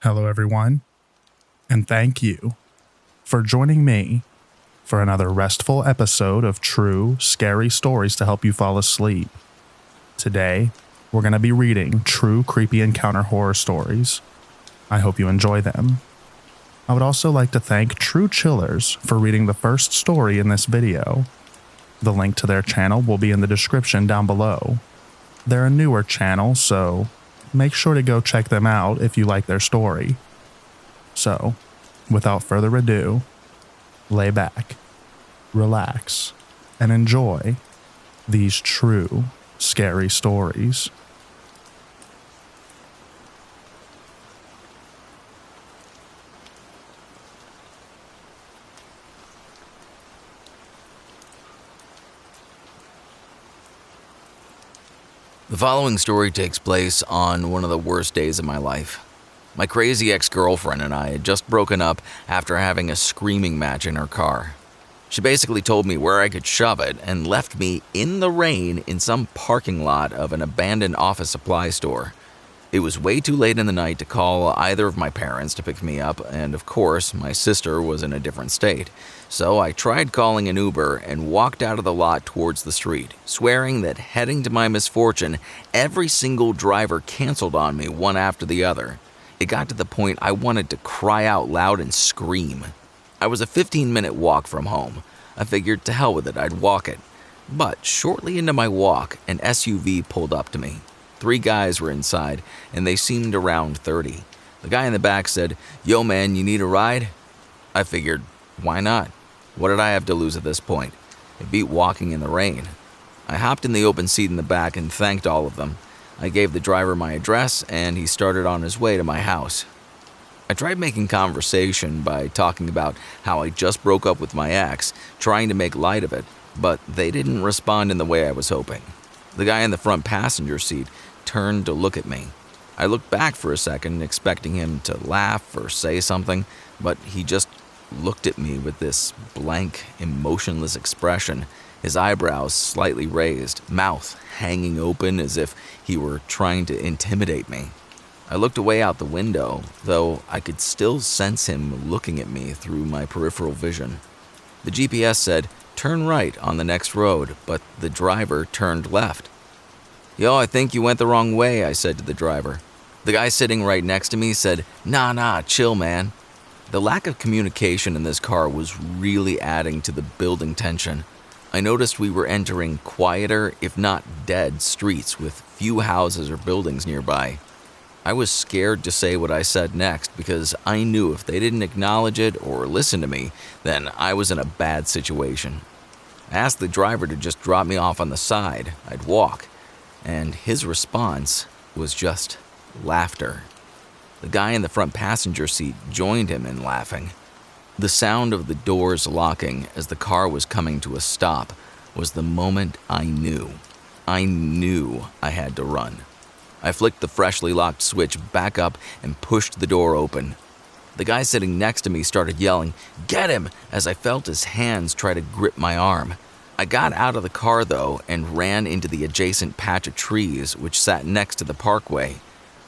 Hello, everyone, and thank you for joining me for another restful episode of true, scary stories to help you fall asleep. Today, we're going to be reading true creepy encounter horror stories. I hope you enjoy them. I would also like to thank True Chillers for reading the first story in this video. The link to their channel will be in the description down below. They're a newer channel, so make sure to go check them out if you like their story. So, without further ado, lay back, relax, and enjoy these true, scary stories. The following story takes place on one of the worst days of my life. My crazy ex-girlfriend and I had just broken up after having a screaming match in her car. She basically told me where I could shove it and left me in the rain in some parking lot of an abandoned office supply store. It was way too late in the night to call either of my parents to pick me up, and of course, my sister was in a different state. So I tried calling an Uber and walked out of the lot towards the street, swearing that heading to my misfortune, every single driver canceled on me one after the other. It got to the point I wanted to cry out loud and scream. I was a 15-minute walk from home. I figured to hell with it, I'd walk it. But shortly into my walk, an SUV pulled up to me. 3 guys were inside, and they seemed around 30. The guy in the back said, "Yo man, you need a ride?" I figured, why not? What did I have to lose at this point? It beat walking in the rain. I hopped in the open seat in the back and thanked all of them. I gave the driver my address, and he started on his way to my house. I tried making conversation by talking about how I just broke up with my ex, trying to make light of it, but they didn't respond in the way I was hoping. The guy in the front passenger seat turned to look at me. I looked back for a second, expecting him to laugh or say something, but he just looked at me with this blank, emotionless expression, his eyebrows slightly raised, mouth hanging open as if he were trying to intimidate me. I looked away out the window, though I could still sense him looking at me through my peripheral vision. The GPS said, "Turn right on the next road," but the driver turned left. "Yo, I think you went the wrong way," I said to the driver. The guy sitting right next to me said, Nah, chill, man." The lack of communication in this car was really adding to the building tension. I noticed we were entering quieter, if not dead, streets with few houses or buildings nearby. I was scared to say what I said next because I knew if they didn't acknowledge it or listen to me, then I was in a bad situation. I asked the driver to just drop me off on the side. I'd walk. And his response was just laughter. The guy in the front passenger seat joined him in laughing. The sound of the doors locking as the car was coming to a stop was the moment I knew I had to run. I flicked the freshly locked switch back up and pushed the door open. The guy sitting next to me started yelling, "Get him!" as I felt his hands try to grip my arm. I got out of the car, though, and ran into the adjacent patch of trees which sat next to the parkway.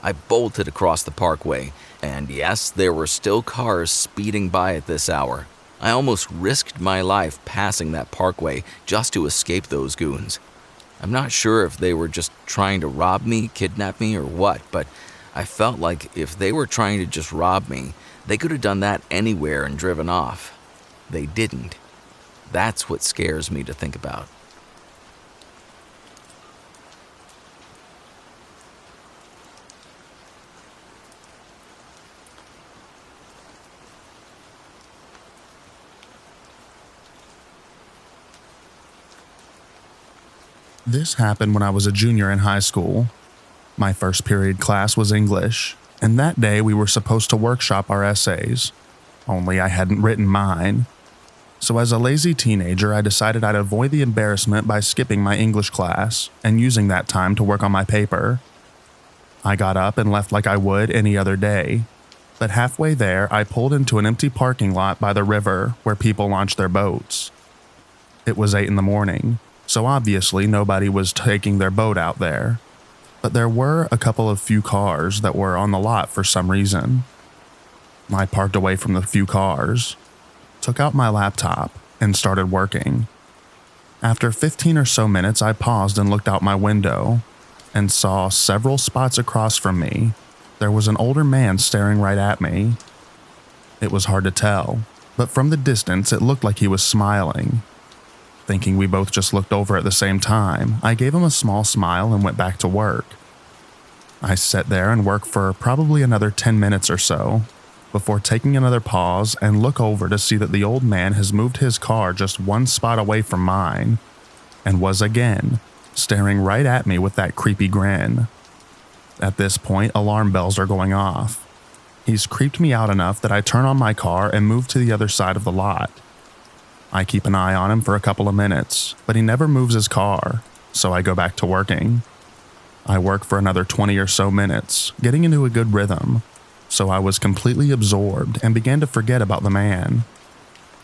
I bolted across the parkway, and yes, there were still cars speeding by at this hour. I almost risked my life passing that parkway just to escape those goons. I'm not sure if they were just trying to rob me, kidnap me, or what, but I felt like if they were trying to just rob me, they could have done that anywhere and driven off. They didn't. That's what scares me to think about. This happened when I was a junior in high school. My first period class was English, and that day we were supposed to workshop our essays. Only I hadn't written mine. So as a lazy teenager, I decided I'd avoid the embarrassment by skipping my English class and using that time to work on my paper. I got up and left like I would any other day. But halfway there, I pulled into an empty parking lot by the river where people launch their boats. It was 8 in the morning, so obviously nobody was taking their boat out there. But there were a couple of few cars that were on the lot for some reason. I parked away from the few cars, took out my laptop, and started working. After 15 or so minutes, I paused and looked out my window and saw several spots across from me. There was an older man staring right at me. It was hard to tell, but from the distance, it looked like he was smiling. Thinking we both just looked over at the same time, I gave him a small smile and went back to work. I sat there and worked for probably another 10 minutes or so, before taking another pause and look over to see that the old man has moved his car just one spot away from mine, and was again staring right at me with that creepy grin. At this point, alarm bells are going off. He's creeped me out enough that I turn on my car and move to the other side of the lot. I keep an eye on him for a couple of minutes, but he never moves his car, so I go back to working. I work for another 20 or so minutes, getting into a good rhythm, so I was completely absorbed and began to forget about the man.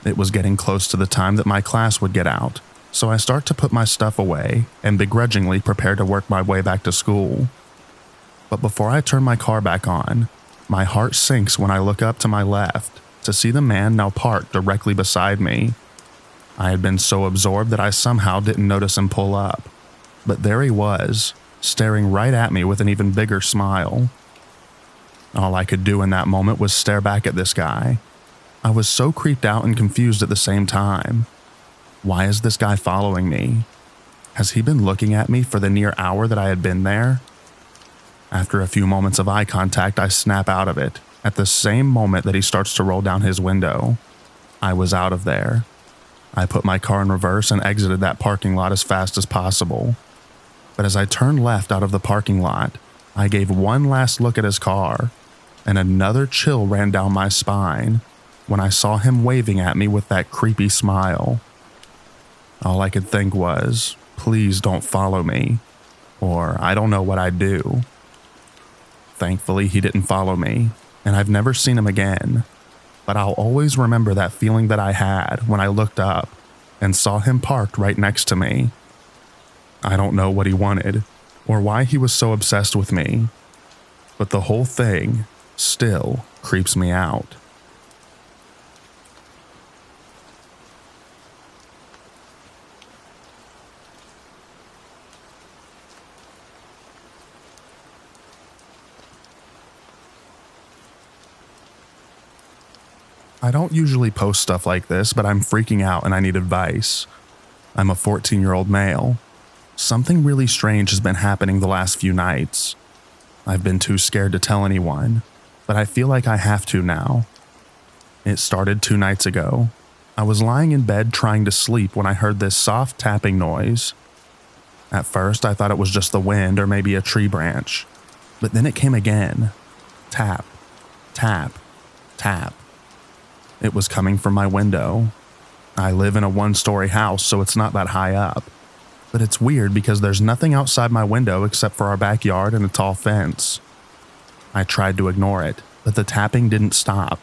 It was getting close to the time that my class would get out, so I start to put my stuff away and begrudgingly prepare to work my way back to school. But before I turn my car back on, my heart sinks when I look up to my left to see the man now parked directly beside me. I had been so absorbed that I somehow didn't notice him pull up, but there he was, staring right at me with an even bigger smile. All I could do in that moment was stare back at this guy. I was so creeped out and confused at the same time. Why is this guy following me? Has he been looking at me for the near hour that I had been there? After a few moments of eye contact, I snap out of it, at the same moment that he starts to roll down his window. I was out of there. I put my car in reverse and exited that parking lot as fast as possible. But as I turned left out of the parking lot, I gave one last look at his car, and another chill ran down my spine when I saw him waving at me with that creepy smile. All I could think was, please don't follow me, or I don't know what I'd do. Thankfully, he didn't follow me, and I've never seen him again, but I'll always remember that feeling that I had when I looked up and saw him parked right next to me. I don't know what he wanted, or why he was so obsessed with me, but the whole thing still creeps me out. I don't usually post stuff like this, but I'm freaking out and I need advice. I'm a 14-year-old male. Something really strange has been happening the last few nights. I've been too scared to tell anyone, but I feel like I have to now. It started 2 nights ago. I was lying in bed trying to sleep when I heard this soft tapping noise. At first, I thought it was just the wind or maybe a tree branch, but then it came again. Tap, tap, tap. It was coming from my window. I live in a 1-story house, so it's not that high up. But it's weird because there's nothing outside my window except for our backyard and a tall fence. I tried to ignore it, but the tapping didn't stop.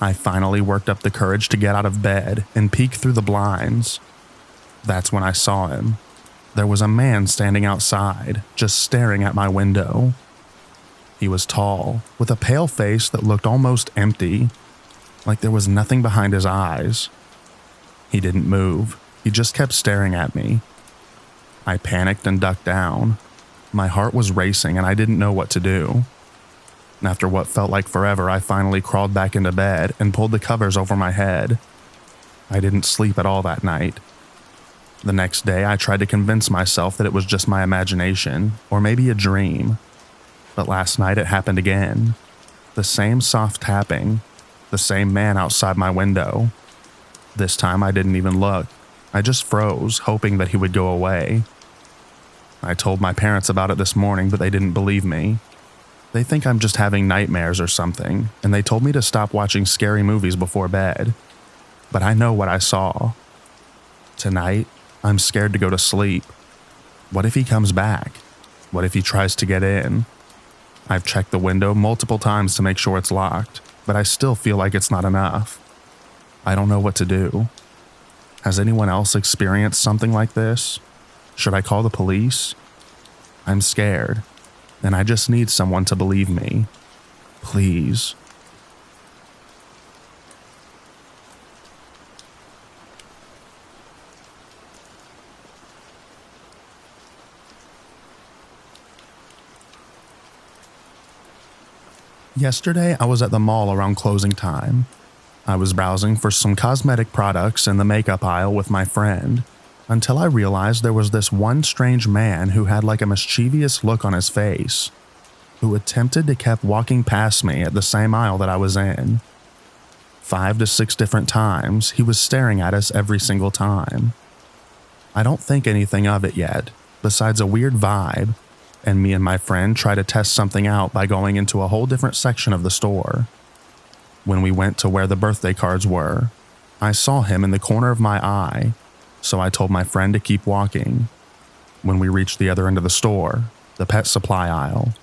I finally worked up the courage to get out of bed and peek through the blinds. That's when I saw him. There was a man standing outside, just staring at my window. He was tall, with a pale face that looked almost empty, like there was nothing behind his eyes. He didn't move. He just kept staring at me. I panicked and ducked down. My heart was racing and I didn't know what to do. After what felt like forever, I finally crawled back into bed and pulled the covers over my head. I didn't sleep at all that night. The next day, I tried to convince myself that it was just my imagination, or maybe a dream. But last night it happened again. The same soft tapping. The same man outside my window. This time I didn't even look. I just froze, hoping that he would go away. I told my parents about it this morning, but they didn't believe me. They think I'm just having nightmares or something, and they told me to stop watching scary movies before bed. But I know what I saw. Tonight, I'm scared to go to sleep. What if he comes back? What if he tries to get in? I've checked the window multiple times to make sure it's locked, but I still feel like it's not enough. I don't know what to do. Has anyone else experienced something like this? Should I call the police? I'm scared, and I just need someone to believe me. Please. Yesterday, I was at the mall around closing time. I was browsing for some cosmetic products in the makeup aisle with my friend, until I realized there was this one strange man who had like a mischievous look on his face, who attempted to keep walking past me at the same aisle that I was in. 5 to 6 different times, he was staring at us every single time. I don't think anything of it yet, besides a weird vibe, and me and my friend tried to test something out by going into a whole different section of the store. When we went to where the birthday cards were, I saw him in the corner of my eye, so I told my friend to keep walking. When we reached the other end of the store, the pet supply aisle,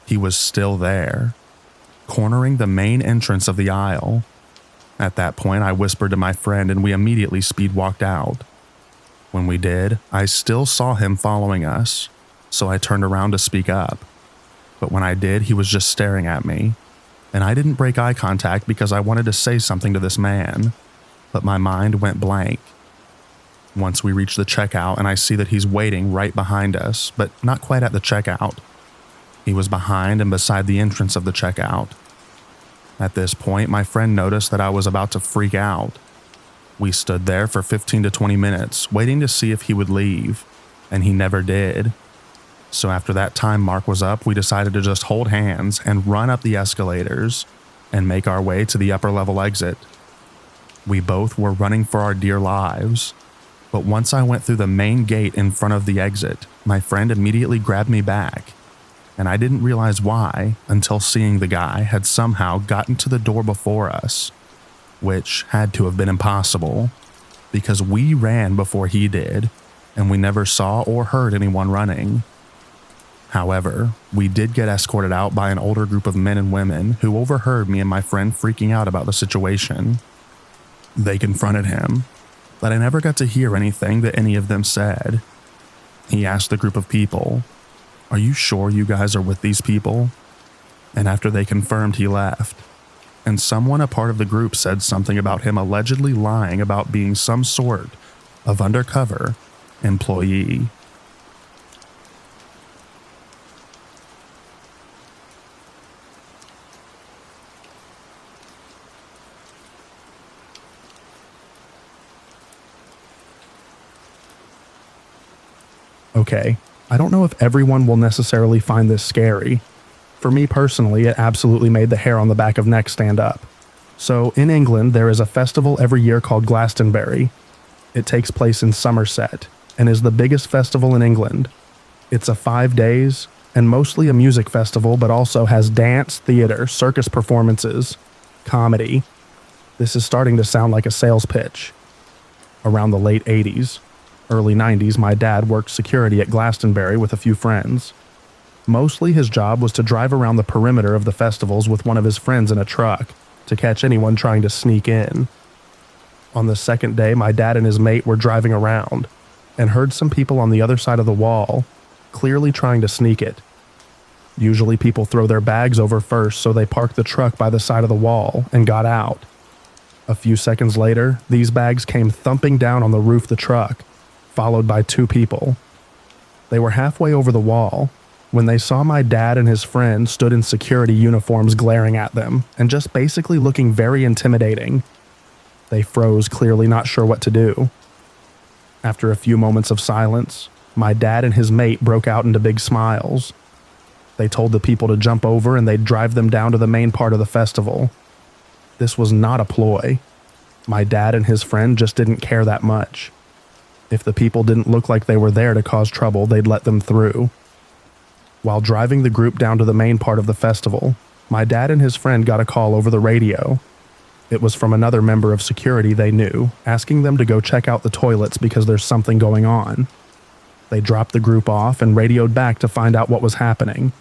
he was still there, cornering the main entrance of the aisle. At that point, I whispered to my friend and we immediately speed walked out. When we did, I still saw him following us, so I turned around to speak up. But when I did, he was just staring at me, and I didn't break eye contact because I wanted to say something to this man, but my mind went blank. Once we reach the checkout and I see that he's waiting right behind us, but not quite at the checkout. He was behind and beside the entrance of the checkout. At this point, my friend noticed that I was about to freak out. We stood there for 15 to 20 minutes, waiting to see if he would leave, and he never did. So after that time mark was up, we decided to just hold hands and run up the escalators and make our way to the upper level exit. We both were running for our dear lives, but once I went through the main gate in front of the exit, my friend immediately grabbed me back, and I didn't realize why until seeing the guy had somehow gotten to the door before us, which had to have been impossible, because we ran before he did, and we never saw or heard anyone running. However, we did get escorted out by an older group of men and women who overheard me and my friend freaking out about the situation. They confronted him, but I never got to hear anything that any of them said. He asked the group of people, "Are you sure you guys are with these people?" And after they confirmed, he left. And someone a part of the group said something about him allegedly lying about being some sort of undercover employee. Okay, I don't know if everyone will necessarily find this scary. For me personally, it absolutely made the hair on the back of neck stand up. So in England, there is a festival every year called Glastonbury. It takes place in Somerset and is the biggest festival in England. It's a 5 days and mostly a music festival, but also has dance, theater, circus performances, comedy. This is starting to sound like a sales pitch. Around the late 80s, early 90s, my dad worked security at Glastonbury with a few friends. Mostly his job was to drive around the perimeter of the festivals with one of his friends in a truck to catch anyone trying to sneak in. On the second day, my dad and his mate were driving around and heard some people on the other side of the wall, clearly trying to sneak it. Usually people throw their bags over first, so they parked the truck by the side of the wall and got out. A few seconds later, these bags came thumping down on the roof of the truck, followed by 2 people. They were halfway over the wall when they saw my dad and his friend stood in security uniforms glaring at them and just basically looking very intimidating. They froze, clearly not sure what to do. After a few moments of silence, my dad and his mate broke out into big smiles. They told the people to jump over and they'd drive them down to the main part of the festival. This was not a ploy. My dad and his friend just didn't care that much. If the people didn't look like they were there to cause trouble, they'd let them through. While driving the group down to the main part of the festival, my dad and his friend got a call over the radio. It was from another member of security they knew, asking them to go check out the toilets because there's something going on. They dropped the group off and radioed back to find out what was happening.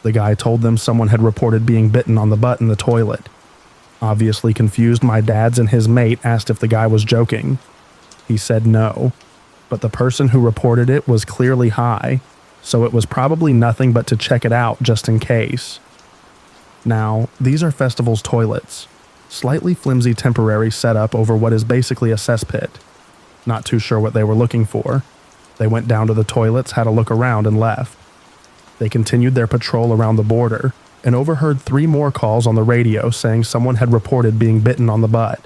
The guy told them someone had reported being bitten on the butt in the toilet. Obviously confused, my dad's and his mate asked if the guy was joking. He said no, but the person who reported it was clearly high, so it was probably nothing but to check it out just in case. Now, these are festival's toilets, slightly flimsy temporary setup over what is basically a cesspit. Not too sure what they were looking for. They went down to the toilets, had a look around, and left. They continued their patrol around the border, and overheard 3 more calls on the radio saying someone had reported being bitten on the butt.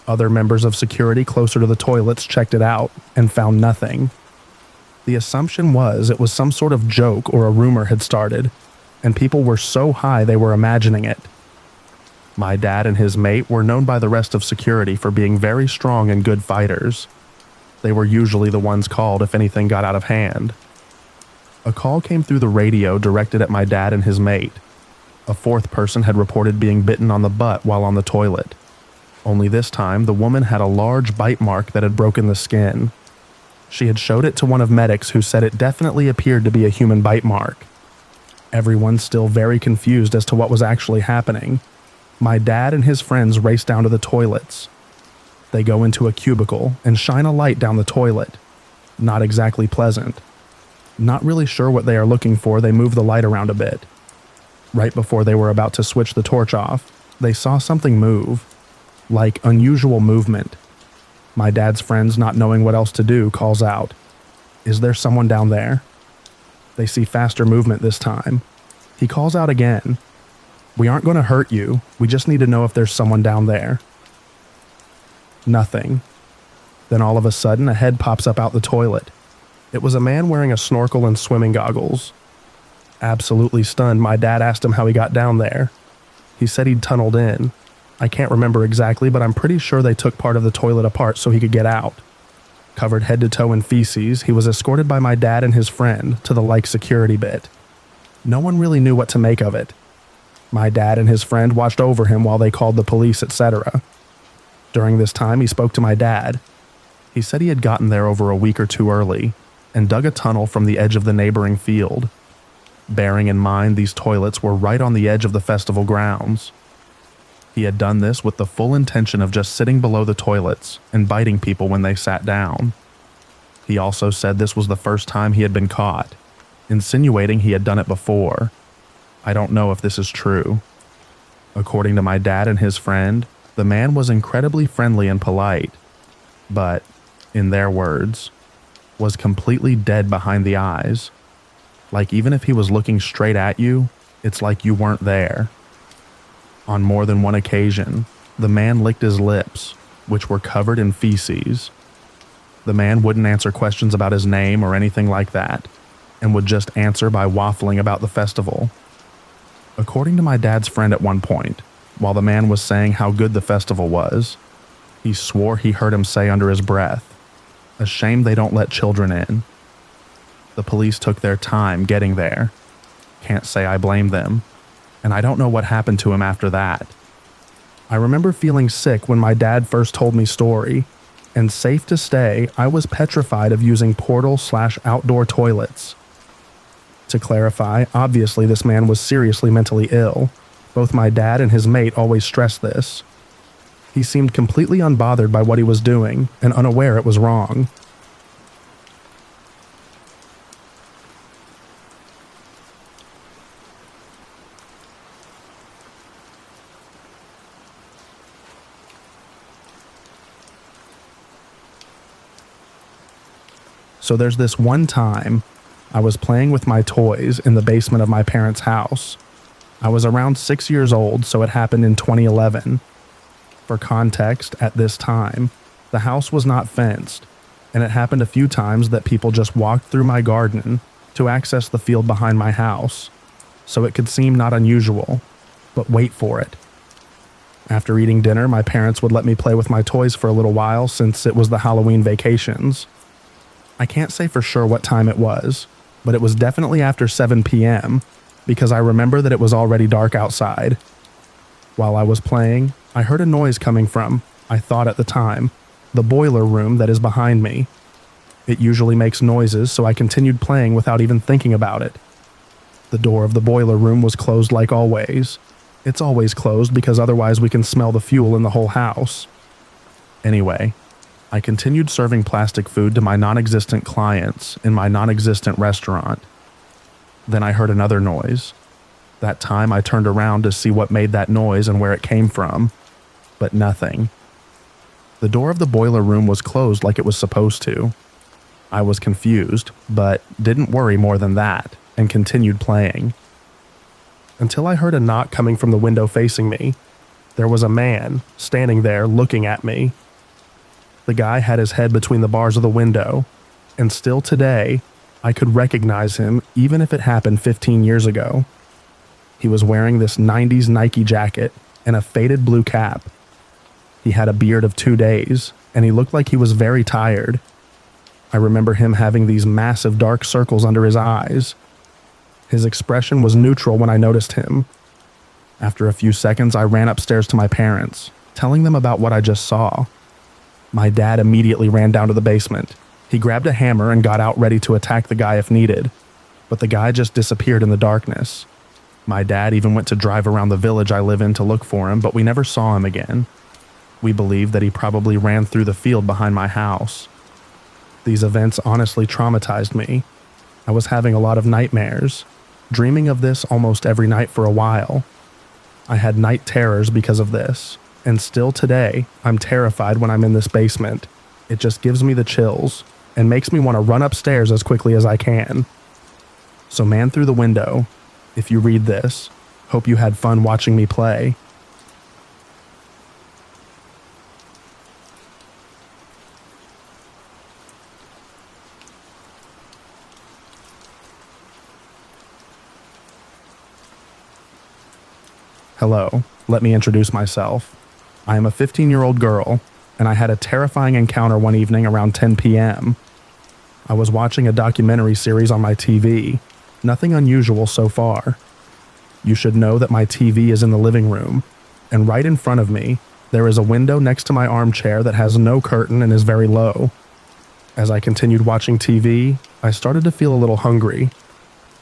Other members of security closer to the toilets checked it out and found nothing. The assumption was it was some sort of joke or a rumor had started, and people were so high they were imagining it. My dad and his mate were known by the rest of security for being very strong and good fighters. They were usually the ones called if anything got out of hand. A call came through the radio directed at my dad and his mate. A 4th person had reported being bitten on the butt while on the toilet. Only this time, the woman had a large bite mark that had broken the skin. She had showed it to one of medics who said it definitely appeared to be a human bite mark. Everyone's still very confused as to what was actually happening. My dad and his friends race down to the toilets. They go into a cubicle and shine a light down the toilet. Not exactly pleasant. Not really sure what they are looking for, they move the light around a bit. Right before they were about to switch the torch off, they saw something move. Like unusual movement. My dad's friends, not knowing what else to do, calls out, "Is there someone down there?" They see faster movement this time. He calls out again, "We aren't going to hurt you, we just need to know if there's someone down there." Nothing. Then all of a sudden, a head pops up out the toilet. It was a man wearing a snorkel and swimming goggles. Absolutely stunned, my dad asked him how he got down there. He said he'd tunneled in. I can't remember exactly, but I'm pretty sure they took part of the toilet apart so he could get out. Covered head to toe in feces, he was escorted by my dad and his friend to the security bit. No one really knew what to make of it. My dad and his friend watched over him while they called the police, etc. During this time, he spoke to my dad. He said he had gotten there over a week or 2 early and dug a tunnel from the edge of the neighboring field. Bearing in mind these toilets were right on the edge of the festival grounds. He had done this with the full intention of just sitting below the toilets and biting people when they sat down. He also said this was the first time he had been caught, insinuating he had done it before. I don't know if this is true. According to my dad and his friend, the man was incredibly friendly and polite, but, in their words, was completely dead behind the eyes. Like even if he was looking straight at you, it's like you weren't there. On more than one occasion, the man licked his lips, which were covered in feces. The man wouldn't answer questions about his name or anything like that, and would just answer by waffling about the festival. According to my dad's friend at one point, while the man was saying how good the festival was, he swore he heard him say under his breath, "A shame they don't let children in." The police took their time getting there. Can't say I blame them. And I don't know what happened to him after that. I remember feeling sick when my dad first told me story, and safe to say, I was petrified of using portal/outdoor toilets. To clarify, obviously this man was seriously mentally ill. Both my dad and his mate always stressed this. He seemed completely unbothered by what he was doing and unaware it was wrong. So there's this one time I was playing with my toys in the basement of my parents' house. I was around 6 years old, so it happened in 2011. For context, at this time, the house was not fenced, and it happened a few times that people just walked through my garden to access the field behind my house, so it could seem not unusual, but wait for it. After eating dinner, my parents would let me play with my toys for a little while since it was the Halloween vacations. I can't say for sure what time it was, but it was definitely after 7 p.m. because I remember that it was already dark outside. While I was playing, I heard a noise coming from, I thought at the time, the boiler room that is behind me. It usually makes noises, so I continued playing without even thinking about it. The door of the boiler room was closed like always. It's always closed because otherwise we can smell the fuel in the whole house. Anyway, I continued serving plastic food to my non-existent clients in my non-existent restaurant. Then I heard another noise. That time I turned around to see what made that noise and where it came from, but nothing. The door of the boiler room was closed like it was supposed to. I was confused, but didn't worry more than that and continued playing. until I heard a knock coming from the window facing me. There was a man standing there looking at me. The guy had his head between the bars of the window, and still today, I could recognize him even if it happened 15 years ago. He was wearing this 90s Nike jacket and a faded blue cap. He had a beard of 2 days, and he looked like he was very tired. I remember him having these massive dark circles under his eyes. His expression was neutral when I noticed him. After a few seconds, I ran upstairs to my parents, telling them about what I just saw. My dad immediately ran down to the basement. He grabbed a hammer and got out ready to attack the guy if needed, but the guy just disappeared in the darkness. My dad even went to drive around the village I live in to look for him, but we never saw him again. We believe that he probably ran through the field behind my house. These events honestly traumatized me. I was having a lot of nightmares, dreaming of this almost every night for a while. I had night terrors because of this, and still today, I'm terrified when I'm in this basement. It just gives me the chills and makes me want to run upstairs as quickly as I can. So man through the window, if you read this, hope you had fun watching me play. Hello, let me introduce myself. I am a 15-year-old girl, and I had a terrifying encounter one evening around 10 p.m. I was watching a documentary series on my TV. Nothing unusual so far. You should know that my TV is in the living room, and right in front of me, there is a window next to my armchair that has no curtain and is very low. As I continued watching TV, I started to feel a little hungry.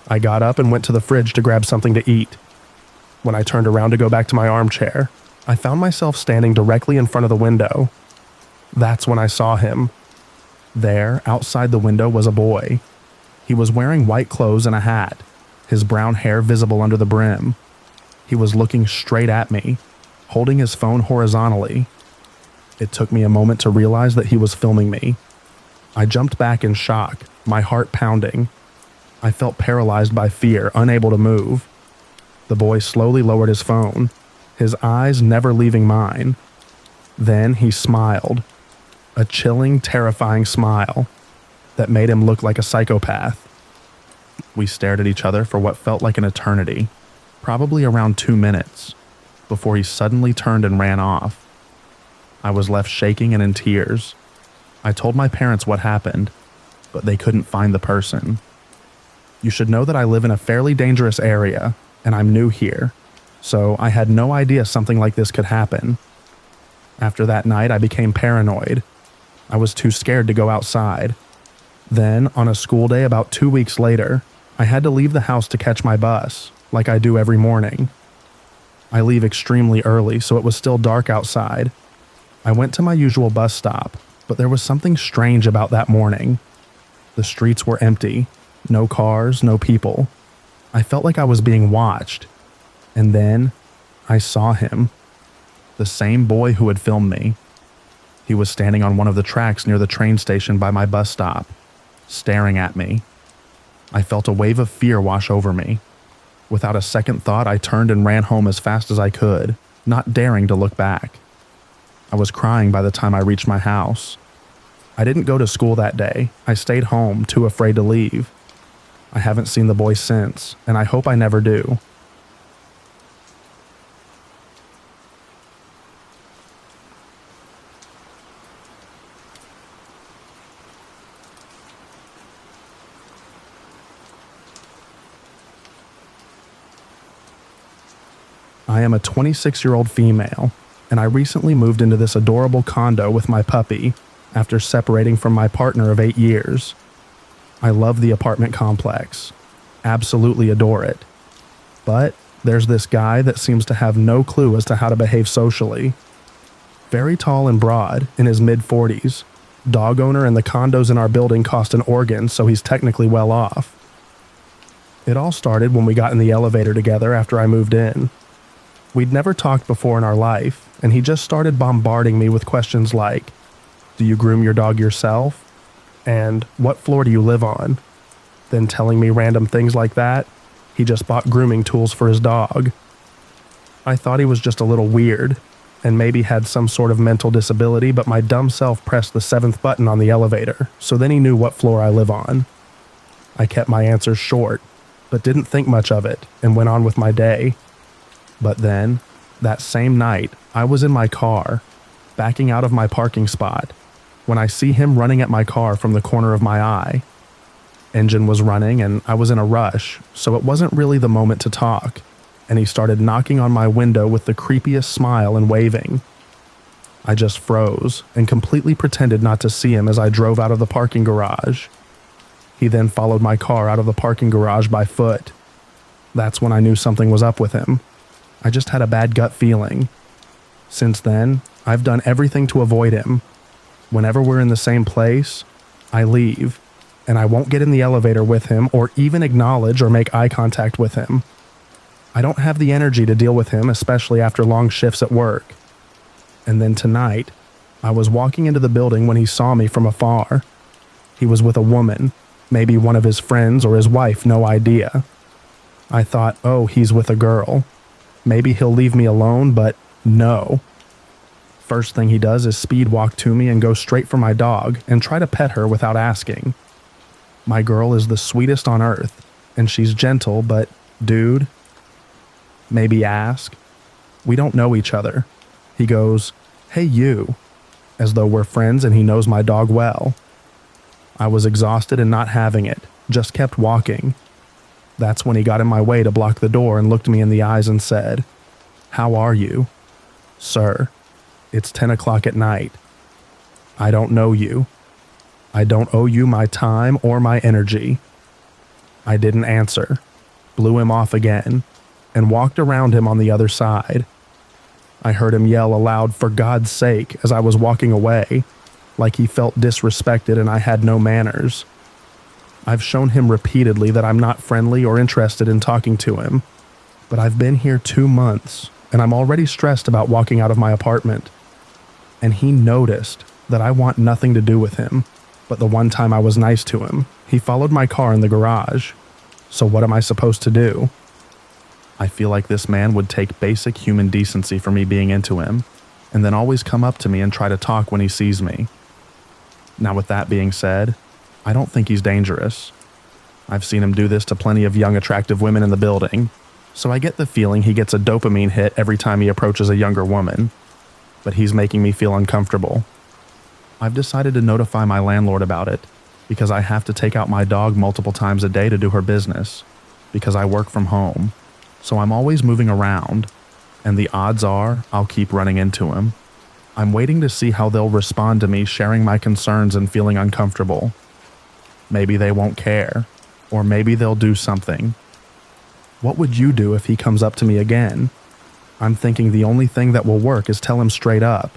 I got up and went to the fridge to grab something to eat. When I turned around to go back to my armchair, I found myself standing directly in front of the window. That's when I saw him. There, outside the window, was a boy. He was wearing white clothes and a hat, his brown hair visible under the brim. He was looking straight at me, holding his phone horizontally. It took me a moment to realize that he was filming me. I jumped back in shock, my heart pounding. I felt paralyzed by fear, unable to move. The boy slowly lowered his phone, his eyes never leaving mine. Then he smiled, a chilling, terrifying smile that made him look like a psychopath. We stared at each other for what felt like an eternity, probably around 2 minutes, before he suddenly turned and ran off. I was left shaking and in tears. I told my parents what happened, but they couldn't find the person. You should know that I live in a fairly dangerous area, and I'm new here, so I had no idea something like this could happen. After that night, I became paranoid. I was too scared to go outside. Then, on a school day about 2 weeks later, I had to leave the house to catch my bus, like I do every morning. I leave extremely early, so it was still dark outside. I went to my usual bus stop, but there was something strange about that morning. The streets were empty, no cars, no people. I felt like I was being watched. And then, I saw him. The same boy who had filmed me. He was standing on one of the tracks near the train station by my bus stop, staring at me. I felt a wave of fear wash over me. Without a second thought, I turned and ran home as fast as I could, not daring to look back. I was crying by the time I reached my house. I didn't go to school that day. I stayed home, too afraid to leave. I haven't seen the boy since, and I hope I never do. I am a 26-year-old female, and I recently moved into this adorable condo with my puppy after separating from my partner of 8 years. I love the apartment complex, absolutely adore it. But there's this guy that seems to have no clue as to how to behave socially. Very tall and broad, in his mid-40s, dog owner, and the condos in our building cost an organ, so he's technically well off. It all started when we got in the elevator together after I moved in. We'd never talked before in our life, and he just started bombarding me with questions like, "Do you groom your dog yourself?" And "What floor do you live on?" Then telling me random things like that. He just bought grooming tools for his dog. I thought he was just a little weird and maybe had some sort of mental disability, but my dumb self pressed the 7th button on the elevator, so then he knew what floor I live on. I kept my answers short, but didn't think much of it and went on with my day. But then, that same night, I was in my car, backing out of my parking spot, when I see him running at my car from the corner of my eye. Engine was running and I was in a rush, so it wasn't really the moment to talk, and he started knocking on my window with the creepiest smile and waving. I just froze and completely pretended not to see him as I drove out of the parking garage. He then followed my car out of the parking garage by foot. That's when I knew something was up with him. I just had a bad gut feeling. Since then, I've done everything to avoid him. Whenever we're in the same place, I leave, and I won't get in the elevator with him or even acknowledge or make eye contact with him. I don't have the energy to deal with him, especially after long shifts at work. And then tonight, I was walking into the building when he saw me from afar. He was with a woman, maybe one of his friends or his wife, no idea. I thought, oh, he's with a girl. Maybe he'll leave me alone, but no. First thing he does is speed walk to me and go straight for my dog and try to pet her without asking. My girl is the sweetest on earth, and she's gentle, but dude, maybe ask. We don't know each other. He goes, "Hey you," as though we're friends and he knows my dog well. I was exhausted and not having it, just kept walking. That's when he got in my way to block the door and looked me in the eyes and said, "How are you?" "Sir, it's 10 o'clock at night. I don't know you. I don't owe you my time or my energy." I didn't answer, blew him off again, and walked around him on the other side. I heard him yell aloud, "For God's sake," as I was walking away, like he felt disrespected and I had no manners. I've shown him repeatedly that I'm not friendly or interested in talking to him, but I've been here 2 months, and I'm already stressed about walking out of my apartment. And he noticed that I want nothing to do with him, but the one time I was nice to him, he followed my car in the garage. So what am I supposed to do? I feel like this man would take basic human decency for me being into him, and then always come up to me and try to talk when he sees me. Now with that being said, I don't think he's dangerous. I've seen him do this to plenty of young attractive women in the building, so I get the feeling he gets a dopamine hit every time he approaches a younger woman. But he's making me feel uncomfortable. I've decided to notify my landlord about it, because I have to take out my dog multiple times a day to do her business, because I work from home, so I'm always moving around, and the odds are I'll keep running into him. I'm waiting to see how they'll respond to me sharing my concerns and feeling uncomfortable. Maybe they won't care, or maybe they'll do something. What would you do if he comes up to me again? I'm thinking the only thing that will work is tell him straight up,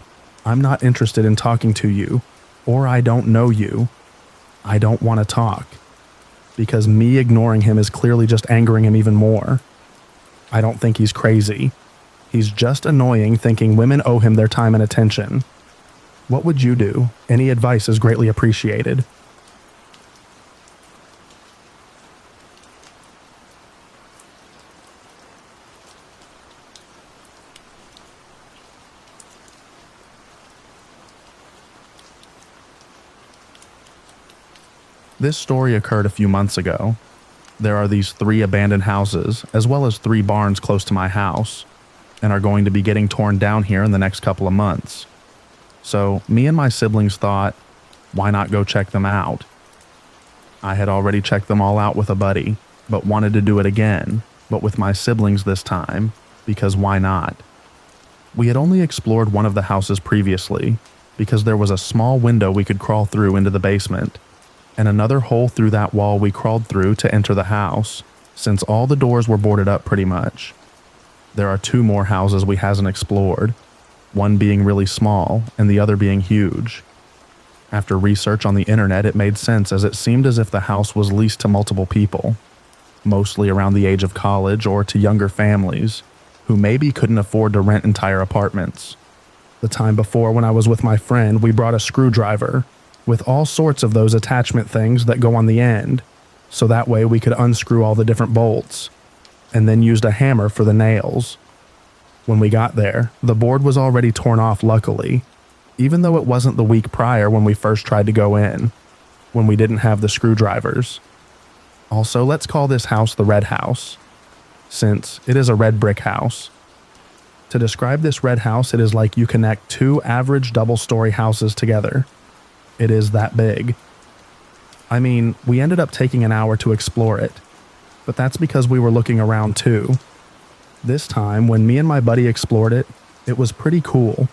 "I'm not interested in talking to you," or "I don't know you. I don't want to talk." Because me ignoring him is clearly just angering him even more. I don't think he's crazy. He's just annoying, thinking women owe him their time and attention. What would you do? Any advice is greatly appreciated. This story occurred a few months ago. There are these 3 abandoned houses, as well as 3 barns close to my house, and are going to be getting torn down here in the next couple of months. So me and my siblings thought, why not go check them out? I had already checked them all out with a buddy, but wanted to do it again, but with my siblings this time, because why not? We had only explored one of the houses previously, because there was a small window we could crawl through into the basement, and another hole through that wall we crawled through to enter the house, since all the doors were boarded up pretty much. There are 2 more houses we hasn't explored, one being really small and the other being huge. After research on the internet, it made sense, as it seemed as if the house was leased to multiple people, mostly around the age of college or to younger families, who maybe couldn't afford to rent entire apartments. The time before, when I was with my friend, we brought a screwdriver, with all sorts of those attachment things that go on the end, so that way we could unscrew all the different bolts. and then used a hammer for the nails. When we got there, the board was already torn off luckily, even though it wasn't the week prior when we first tried to go in, when we didn't have the screwdrivers. Also, let's call this house the Red House, since it is a red brick house. To describe this red house, it is like you connect two average double-story houses together. It is that big. I mean, we ended up taking an hour to explore it, but that's because we were looking around too. This time, when me and my buddy explored it, it was pretty cool.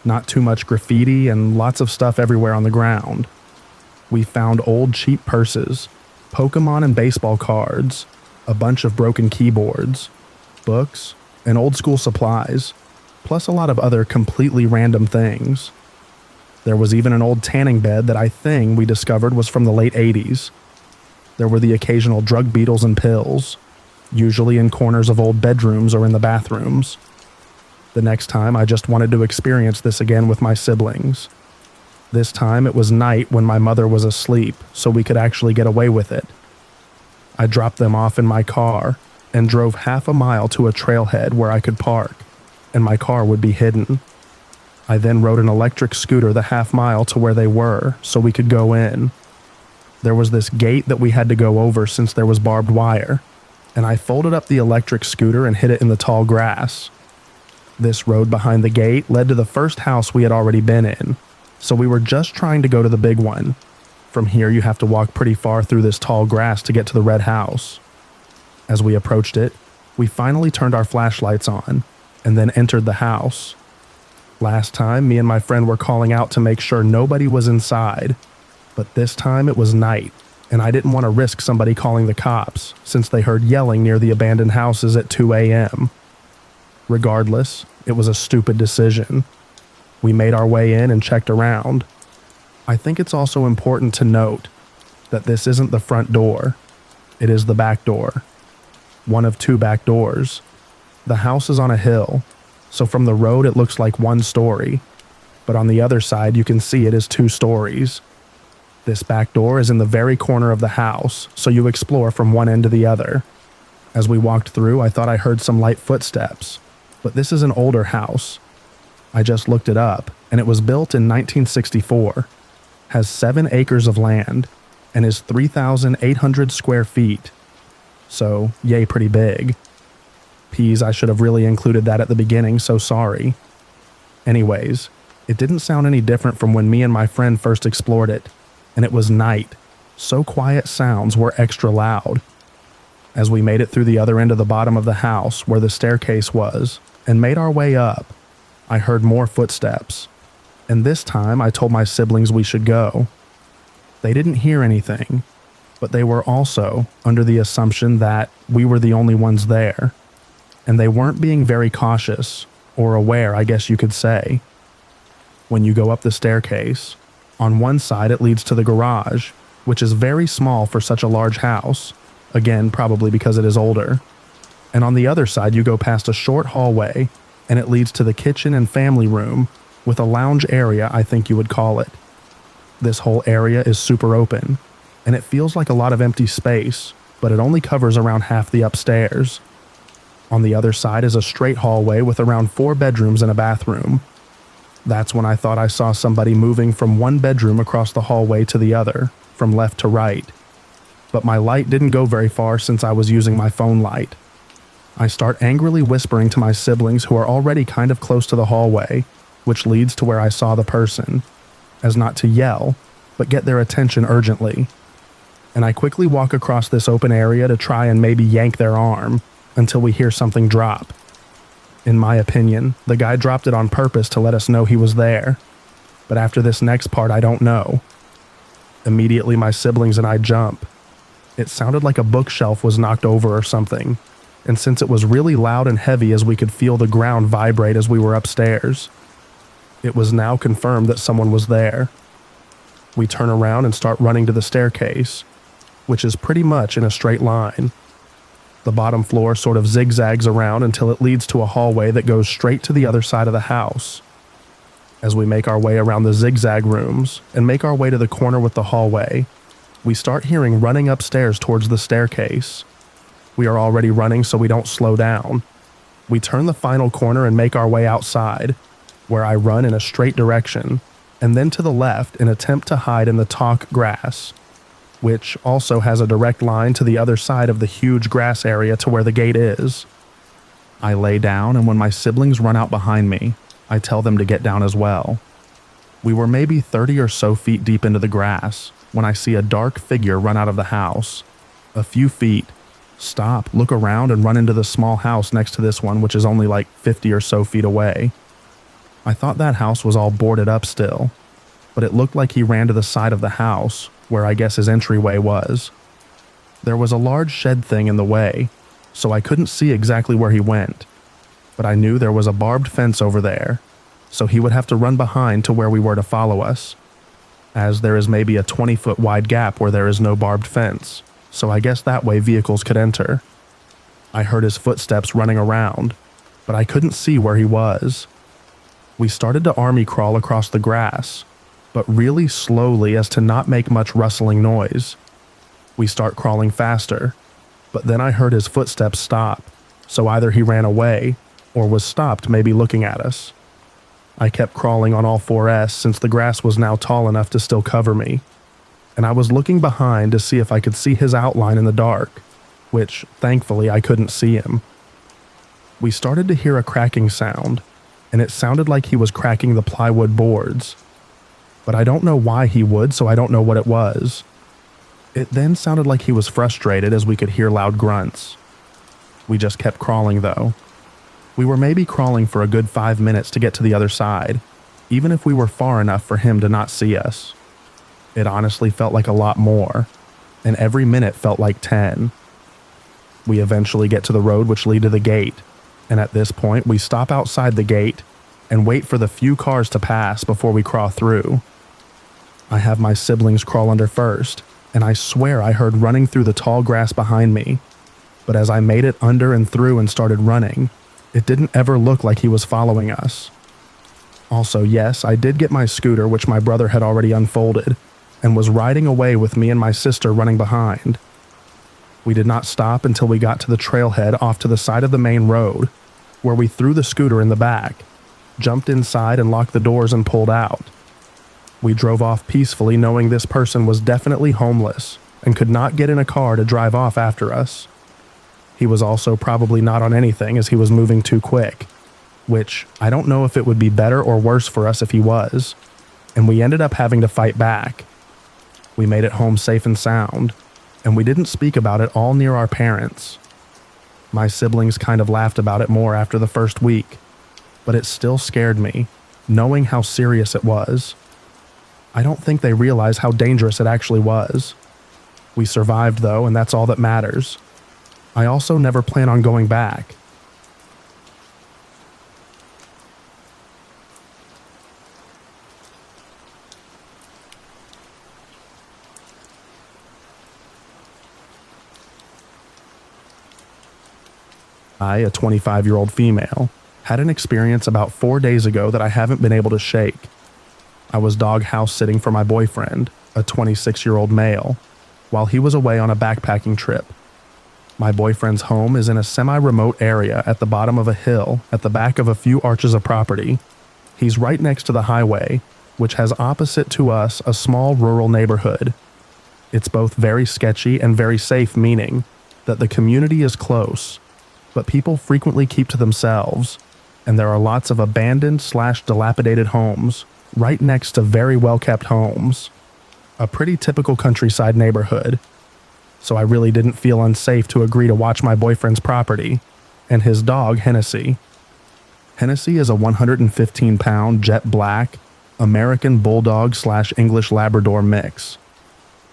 Not too much graffiti and lots of stuff everywhere on the ground. We found old cheap purses, Pokemon and baseball cards, a bunch of broken keyboards, books, and old school supplies, plus a lot of other completely random things. There was even an old tanning bed that I think we discovered was from the late 80s. There were the occasional drug beetles and pills, usually in corners of old bedrooms or in the bathrooms. The next time I just wanted to experience this again with my siblings. This time it was night when my mother was asleep, so we could actually get away with it. I dropped them off in my car and drove half a mile to a trailhead where I could park, and my car would be hidden. I then rode an electric scooter the half mile to where they were so we could go in. There was this gate that we had to go over since there was barbed wire, and I folded up the electric scooter and hid it in the tall grass. This road behind the gate led to the first house we had already been in, so we were just trying to go to the big one. From here, you have to walk pretty far through this tall grass to get to the red house. As we approached it, we finally turned our flashlights on and then entered the house. Last time, me and my friend were calling out to make sure nobody was inside, but this time it was night, and I didn't want to risk somebody calling the cops since they heard yelling near the abandoned houses at 2 a.m. Regardless, it was a stupid decision. We made our way in and checked around. I think it's also important to note that this isn't the front door. It is the back door. One of two back doors. The house is on a hill, so from the road it looks like one story, but on the other side you can see it is 2 stories. This back door is in the very corner of the house, so you explore from one end to the other. As we walked through, I thought I heard some light footsteps, but this is an older house. I just looked it up, and it was built in 1964, has 7 acres of land, and is 3,800 square feet. So, yay, pretty big. Peas, I should have really included that at the beginning, so sorry. Anyways, it didn't sound any different from when me and my friend first explored it, and it was night, so quiet sounds were extra loud. As we made it through the other end of the bottom of the house where the staircase was, and made our way up, I heard more footsteps, and this time I told my siblings we should go. They didn't hear anything, but they were also under the assumption that we were the only ones there, and they weren't being very cautious, or aware, I guess you could say. When you go up the staircase, on one side it leads to the garage, which is very small for such a large house, again probably because it is older, and on the other side you go past a short hallway, and it leads to the kitchen and family room, with a lounge area I think you would call it. This whole area is super open, and it feels like a lot of empty space, but it only covers around half the upstairs. On the other side is a straight hallway with around 4 bedrooms and a bathroom. That's when I thought I saw somebody moving from one bedroom across the hallway to the other, from left to right. But my light didn't go very far since I was using my phone light. I start angrily whispering to my siblings who are already kind of close to the hallway, which leads to where I saw the person, as not to yell, but get their attention urgently. And I quickly walk across this open area to try and maybe yank their arm, until we hear something drop. In my opinion, the guy dropped it on purpose to let us know he was there, but after this next part I don't know. Immediately my siblings and I jump. It sounded like a bookshelf was knocked over or something, and since it was really loud and heavy as we could feel the ground vibrate as we were upstairs, it was now confirmed that someone was there. We turn around and start running to the staircase, which is pretty much in a straight line. The bottom floor sort of zigzags around until it leads to a hallway that goes straight to the other side of the house. As we make our way around the zigzag rooms and make our way to the corner with the hallway, we start hearing running upstairs towards the staircase. We are already running, so we don't slow down. We turn the final corner and make our way outside, where I run in a straight direction, and then to the left in attempt to hide in the tall grass, which also has a direct line to the other side of the huge grass area to where the gate is. I lay down, and when my siblings run out behind me, I tell them to get down as well. We were maybe 30 or so feet deep into the grass when I see a dark figure run out of the house. A few feet, stop, look around, and run into the small house next to this one, which is only like 50 or so feet away. I thought that house was all boarded up still, but it looked like he ran to the side of the house, where I guess his entryway was. There was a large shed thing in the way, so I couldn't see exactly where he went, but I knew there was a barbed fence over there, so he would have to run behind to where we were to follow us, as there is maybe a 20-foot wide gap where there is no barbed fence, so I guess that way vehicles could enter. I heard his footsteps running around, but I couldn't see where he was. We started to army crawl across the grass, but really slowly as to not make much rustling noise. We start crawling faster, but then I heard his footsteps stop, so either he ran away or was stopped maybe looking at us. I kept crawling on all fours since the grass was now tall enough to still cover me, and I was looking behind to see if I could see his outline in the dark, which thankfully I couldn't see him. We started to hear a cracking sound, and it sounded like he was cracking the plywood boards, but I don't know why he would, so I don't know what it was. It then sounded like he was frustrated as we could hear loud grunts. We just kept crawling though. We were maybe crawling for a good 5 minutes to get to the other side, even if we were far enough for him to not see us. It honestly felt like a lot more, and every minute felt like 10. We eventually get to the road which lead to the gate, and at this point we stop outside the gate and wait for the few cars to pass before we crawl through. I have my siblings crawl under first, and I swear I heard running through the tall grass behind me, but as I made it under and through and started running, it didn't ever look like he was following us. Also, yes, I did get my scooter, which my brother had already unfolded, and was riding away with me and my sister running behind. We did not stop until we got to the trailhead off to the side of the main road, where we threw the scooter in the back, jumped inside and locked the doors and pulled out. We drove off peacefully knowing this person was definitely homeless and could not get in a car to drive off after us. He was also probably not on anything as he was moving too quick, which I don't know if it would be better or worse for us if he was, and we ended up having to fight back. We made it home safe and sound, and we didn't speak about it all near our parents. My siblings kind of laughed about it more after the first week, but it still scared me, knowing how serious it was. I don't think they realized how dangerous it actually was. We survived though, and that's all that matters. I also never plan on going back. I, a 25-year-old female, had an experience about 4 days ago that I haven't been able to shake. I was dog house sitting for my boyfriend, a 26-year-old male, while he was away on a backpacking trip. My boyfriend's home is in a semi-remote area at the bottom of a hill at the back of a few arches of property. He's right next to the highway, which has opposite to us a small rural neighborhood. It's both very sketchy and very safe, meaning that the community is close, but people frequently keep to themselves, and there are lots of abandoned/dilapidated homes right next to very well-kept homes. A pretty typical countryside neighborhood. So I really didn't feel unsafe to agree to watch my boyfriend's property, and his dog, Hennessy. Hennessy is a 115-pound jet black American Bulldog/English Labrador mix.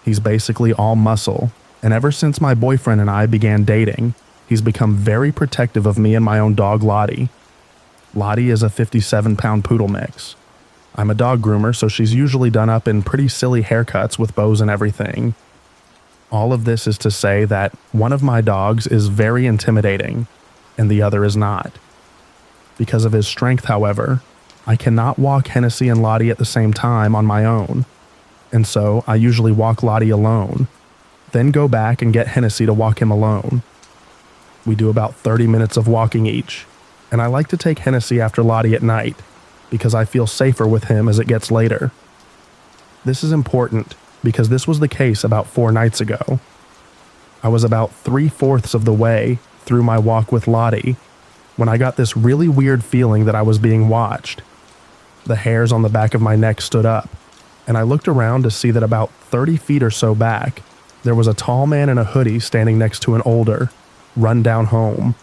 He's basically all muscle, and ever since my boyfriend and I began dating, he's become very protective of me and my own dog, Lottie. Lottie is a 57-pound poodle mix. I'm a dog groomer, so she's usually done up in pretty silly haircuts with bows and everything. All of this is to say that one of my dogs is very intimidating, and the other is not. Because of his strength, however, I cannot walk Hennessy and Lottie at the same time on my own, and so I usually walk Lottie alone, then go back and get Hennessy to walk him alone. We do about 30 minutes of walking each, and I like to take Hennessy after Lottie at night because I feel safer with him as it gets later. This is important because this was the case about 4 nights ago. I was about 3/4 of the way through my walk with Lottie when I got this really weird feeling that I was being watched. The hairs on the back of my neck stood up, and I looked around to see that about 30 feet or so back, there was a tall man in a hoodie standing next to an older, run-down home.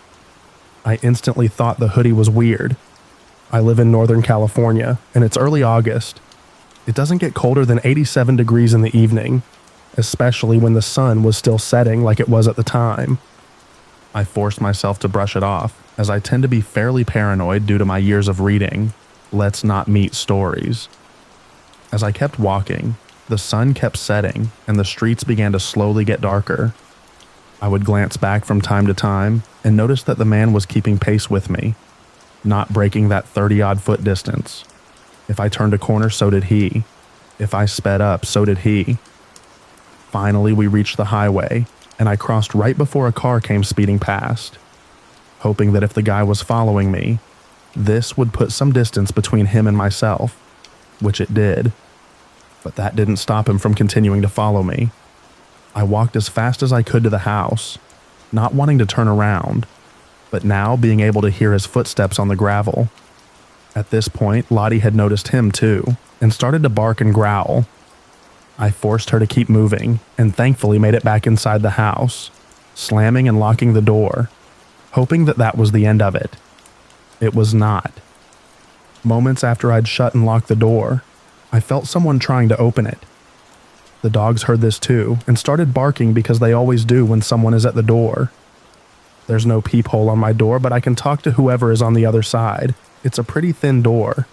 I instantly thought the hoodie was weird. I live in Northern California, and it's early August. It doesn't get colder than 87 degrees in the evening, especially when the sun was still setting like it was at the time. I forced myself to brush it off, as I tend to be fairly paranoid due to my years of reading Let's Not Meet stories. As I kept walking, the sun kept setting and the streets began to slowly get darker. I would glance back from time to time and notice that the man was keeping pace with me, not breaking that 30-odd foot distance. If I turned a corner, so did he. If I sped up, so did he. Finally, we reached the highway, and I crossed right before a car came speeding past, hoping that if the guy was following me, this would put some distance between him and myself, which it did. But that didn't stop him from continuing to follow me. I walked as fast as I could to the house, not wanting to turn around, but now being able to hear his footsteps on the gravel. At this point, Lottie had noticed him too, and started to bark and growl. I forced her to keep moving, and thankfully made it back inside the house, slamming and locking the door, hoping that that was the end of it. It was not. Moments after I'd shut and locked the door, I felt someone trying to open it. The dogs heard this too, and started barking because they always do when someone is at the door. There's no peephole on my door, but I can talk to whoever is on the other side. It's a pretty thin door.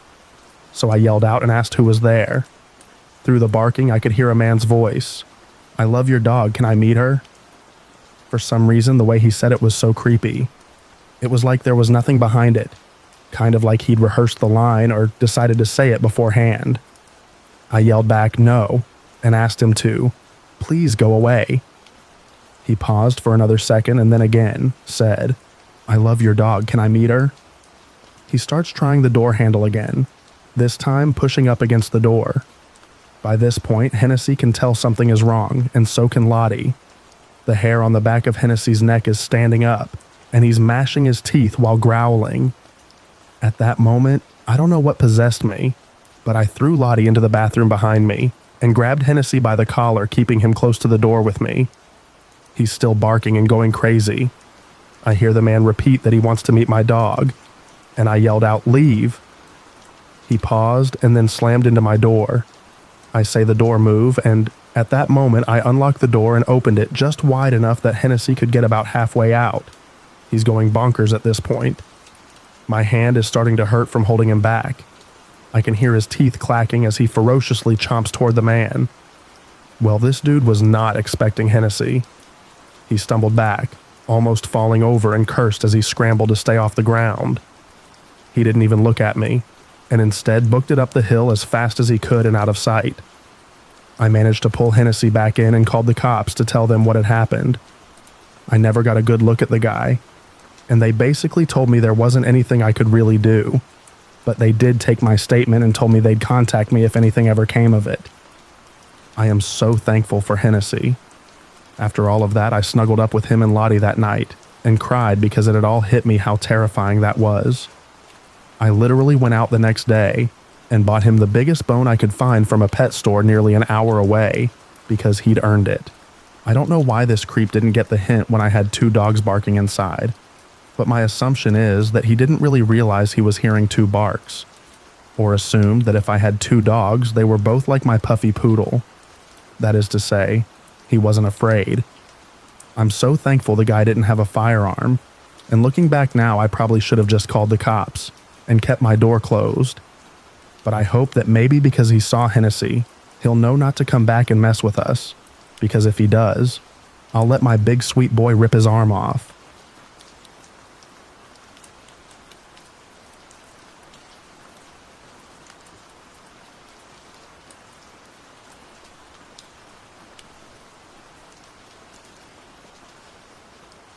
So I yelled out and asked who was there. Through the barking, I could hear a man's voice. "I love your dog, can I meet her?" For some reason, the way he said it was so creepy. It was like there was nothing behind it, kind of like he'd rehearsed the line or decided to say it beforehand. I yelled back no, and asked him to, "Please go away." He paused for another second and then again said, "I love your dog, can I meet her?" He starts trying the door handle again, this time pushing up against the door. By this point, Hennessy can tell something is wrong, and so can Lottie. The hair on the back of Hennessy's neck is standing up, and he's mashing his teeth while growling. At that moment, I don't know what possessed me, but I threw Lottie into the bathroom behind me and grabbed Hennessy by the collar, keeping him close to the door with me. He's still barking and going crazy. I hear the man repeat that he wants to meet my dog, and I yelled out, "Leave." He paused and then slammed into my door. I say the door move, and at that moment I unlocked the door and opened it just wide enough that Hennessy could get about halfway out. He's going bonkers at this point. My hand is starting to hurt from holding him back. I can hear his teeth clacking as he ferociously chomps toward the man. Well, this dude was not expecting Hennessy. He stumbled back, almost falling over, and cursed as he scrambled to stay off the ground. He didn't even look at me, and instead booked it up the hill as fast as he could and out of sight. I managed to pull Hennessy back in and called the cops to tell them what had happened. I never got a good look at the guy, and they basically told me there wasn't anything I could really do, but they did take my statement and told me they'd contact me if anything ever came of it. I am so thankful for Hennessy. After all of that, I snuggled up with him and Lottie that night and cried because it had all hit me how terrifying that was. I literally went out the next day and bought him the biggest bone I could find from a pet store nearly an hour away because he'd earned it. I don't know why this creep didn't get the hint when I had 2 dogs barking inside, but my assumption is that he didn't really realize he was hearing 2 barks, or assumed that if I had 2 dogs, they were both like my puffy poodle. That is to say, he wasn't afraid. I'm so thankful the guy didn't have a firearm, and looking back now, I probably should have just called the cops and kept my door closed. But I hope that maybe because he saw Hennessy, he'll know not to come back and mess with us, because if he does, I'll let my big sweet boy rip his arm off.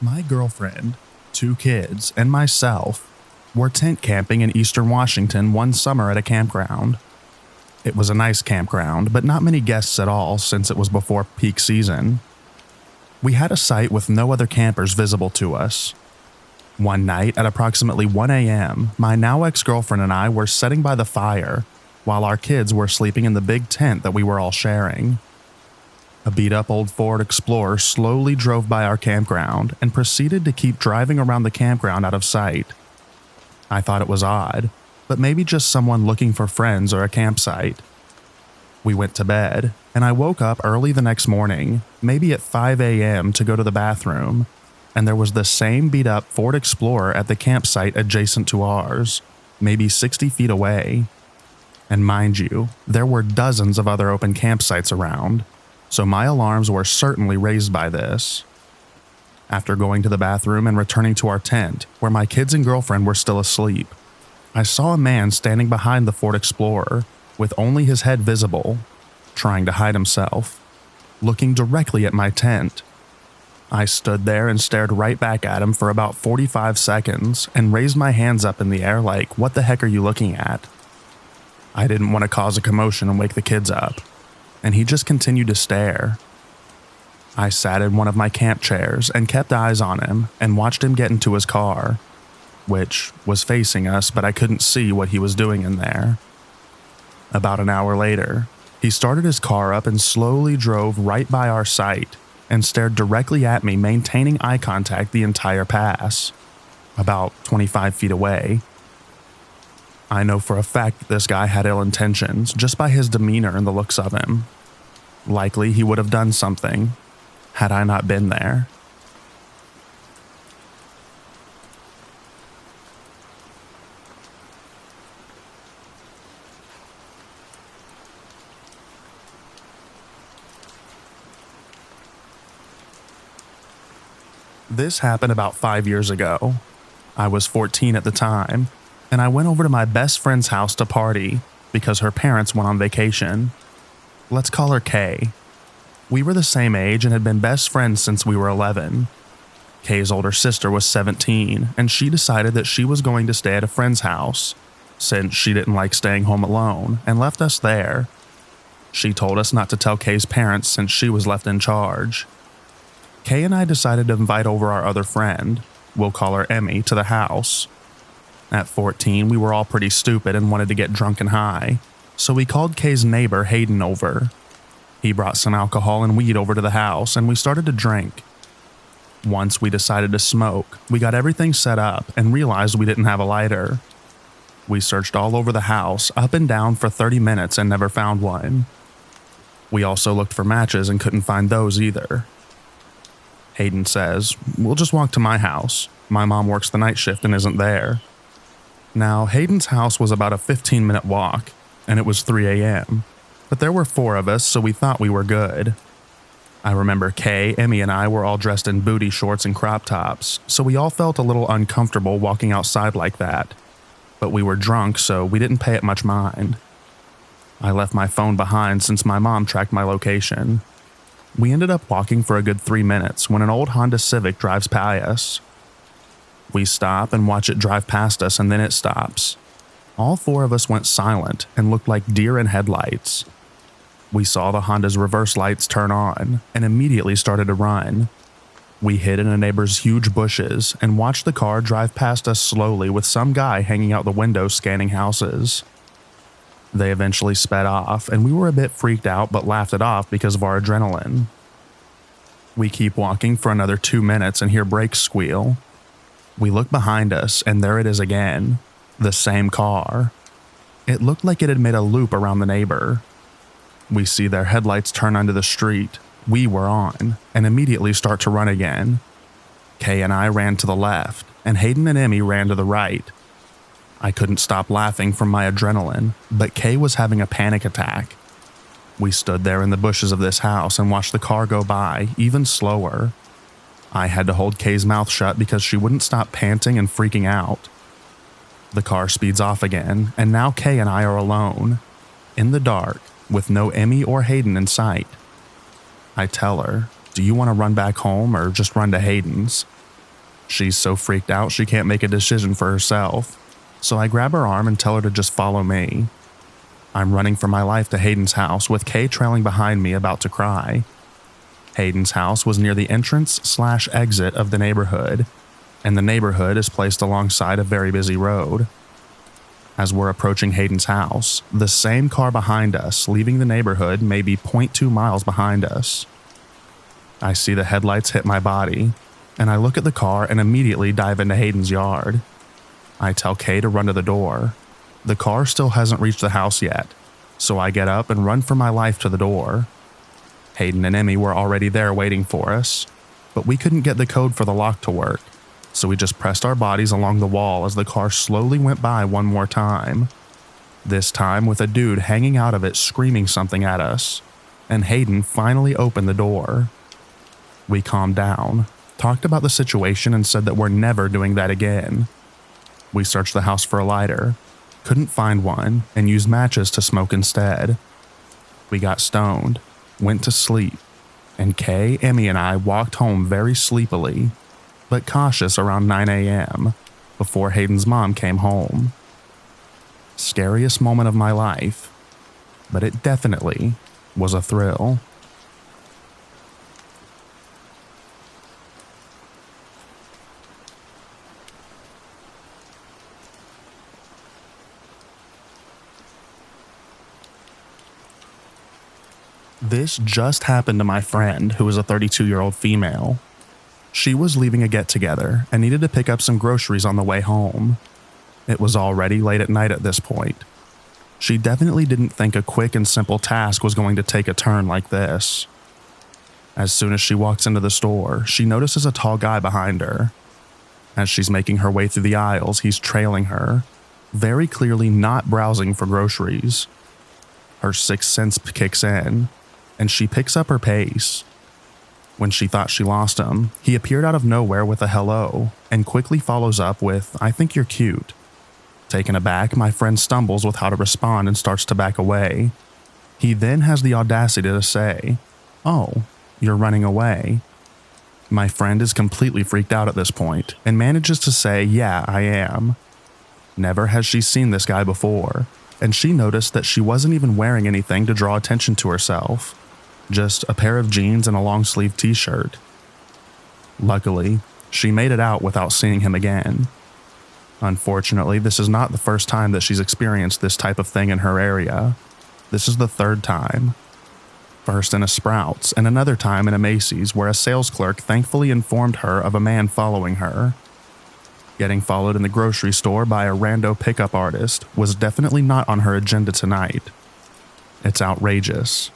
My girlfriend, 2 kids, and myself were tent camping in eastern Washington one summer at a campground. It was a nice campground, but not many guests at all since it was before peak season. We had a site with no other campers visible to us. One night at approximately 1 a.m., my now ex-girlfriend and I were sitting by the fire while our kids were sleeping in the big tent that we were all sharing. A beat-up old Ford Explorer slowly drove by our campground and proceeded to keep driving around the campground out of sight. I thought it was odd, but maybe just someone looking for friends or a campsite. We went to bed, and I woke up early the next morning, maybe at 5 a.m. to go to the bathroom, and there was the same beat-up Ford Explorer at the campsite adjacent to ours, maybe 60 feet away. And mind you, there were dozens of other open campsites around, so my alarms were certainly raised by this. After going to the bathroom and returning to our tent, where my kids and girlfriend were still asleep, I saw a man standing behind the Ford Explorer, with only his head visible, trying to hide himself, looking directly at my tent. I stood there and stared right back at him for about 45 seconds and raised my hands up in the air like, "What the heck are you looking at?" I didn't want to cause a commotion and wake the kids up, and he just continued to stare. I sat in one of my camp chairs and kept eyes on him and watched him get into his car, which was facing us, but I couldn't see what he was doing in there. About an hour later, he started his car up and slowly drove right by our site and stared directly at me, maintaining eye contact the entire pass, about 25 feet away. I know for a fact that this guy had ill intentions just by his demeanor and the looks of him. Likely he would have done something had I not been there. This happened about 5 years ago. I was 14 at the time, and I went over to my best friend's house to party because her parents went on vacation. Let's call her Kay. We were the same age and had been best friends since we were 11. Kay's older sister was 17, and she decided that she was going to stay at a friend's house, since she didn't like staying home alone, and left us there. She told us not to tell Kay's parents since she was left in charge. Kay and I decided to invite over our other friend, we'll call her Emmy, to the house. At 14, we were all pretty stupid and wanted to get drunk and high, so we called Kay's neighbor Hayden over. He brought some alcohol and weed over to the house, and we started to drink. Once we decided to smoke, we got everything set up and realized we didn't have a lighter. We searched all over the house, up and down for 30 minutes and never found one. We also looked for matches and couldn't find those either. Hayden says, "We'll just walk to my house. My mom works the night shift and isn't there." Now, Hayden's house was about a 15-minute walk, and it was 3 a.m., but there were 4 of us, so we thought we were good. I remember Kay, Emmy, and I were all dressed in booty shorts and crop tops, so we all felt a little uncomfortable walking outside like that, but we were drunk, so we didn't pay it much mind. I left my phone behind since my mom tracked my location. We ended up walking for a good 3 minutes when an old Honda Civic drives by us. We stop and watch it drive past us, and then it stops. All 4 of us went silent and looked like deer in headlights. We saw the Honda's reverse lights turn on and immediately started to run. We hid in a neighbor's huge bushes and watched the car drive past us slowly with some guy hanging out the window scanning houses. They eventually sped off, and we were a bit freaked out but laughed it off because of our adrenaline. We keep walking for another 2 minutes and hear brakes squeal. We look behind us, and there it is again, the same car. It looked like it had made a loop around the neighbor. We see their headlights turn onto the street we were on and immediately start to run again. Kay and I ran to the left, and Hayden and Emmy ran to the right. I couldn't stop laughing from my adrenaline, but Kay was having a panic attack. We stood there in the bushes of this house and watched the car go by, even slower. I had to hold Kay's mouth shut because she wouldn't stop panting and freaking out. The car speeds off again, and now Kay and I are alone, in the dark, with no Emmy or Hayden in sight. I tell her, "Do you want to run back home or just run to Hayden's?" She's so freaked out she can't make a decision for herself, so I grab her arm and tell her to just follow me. I'm running for my life to Hayden's house with Kay trailing behind me about to cry. Hayden's house was near the entrance/exit of the neighborhood, and the neighborhood is placed alongside a very busy road. As we're approaching Hayden's house, the same car behind us leaving the neighborhood may be 0.2 miles behind us. I see the headlights hit my body, and I look at the car and immediately dive into Hayden's yard. I tell Kay to run to the door. The car still hasn't reached the house yet, so I get up and run for my life to the door. Hayden and Emmy were already there waiting for us, but we couldn't get the code for the lock to work, so we just pressed our bodies along the wall as the car slowly went by one more time. This time with a dude hanging out of it screaming something at us, and Hayden finally opened the door. We calmed down, talked about the situation, and said that we're never doing that again. We searched the house for a lighter, couldn't find one, and used matches to smoke instead. We got stoned, went to sleep, and Kay, Emmy, and I walked home very sleepily, but cautious around 9 a.m. before Hayden's mom came home. Scariest moment of my life, but it definitely was a thrill. This just happened to my friend, who is a 32-year-old female. She was leaving a get-together and needed to pick up some groceries on the way home. It was already late at night at this point. She definitely didn't think a quick and simple task was going to take a turn like this. As soon as she walks into the store, she notices a tall guy behind her. As she's making her way through the aisles, he's trailing her, very clearly not browsing for groceries. Her sixth sense kicks in, and she picks up her pace. When she thought she lost him, he appeared out of nowhere with a hello, and quickly follows up with, "I think you're cute." Taken aback, my friend stumbles with how to respond and starts to back away. He then has the audacity to say, "Oh, you're running away." My friend is completely freaked out at this point, and manages to say, "Yeah, I am." Never has she seen this guy before, and she noticed that she wasn't even wearing anything to draw attention to herself. Just a pair of jeans and a long-sleeved t-shirt. Luckily, she made it out without seeing him again. Unfortunately, this is not the first time that she's experienced this type of thing in her area. This is the third time. First in a Sprouts and another time in a Macy's, where a sales clerk thankfully informed her of a man following her. Getting followed in the grocery store by a rando pickup artist was definitely not on her agenda tonight. It's outrageous.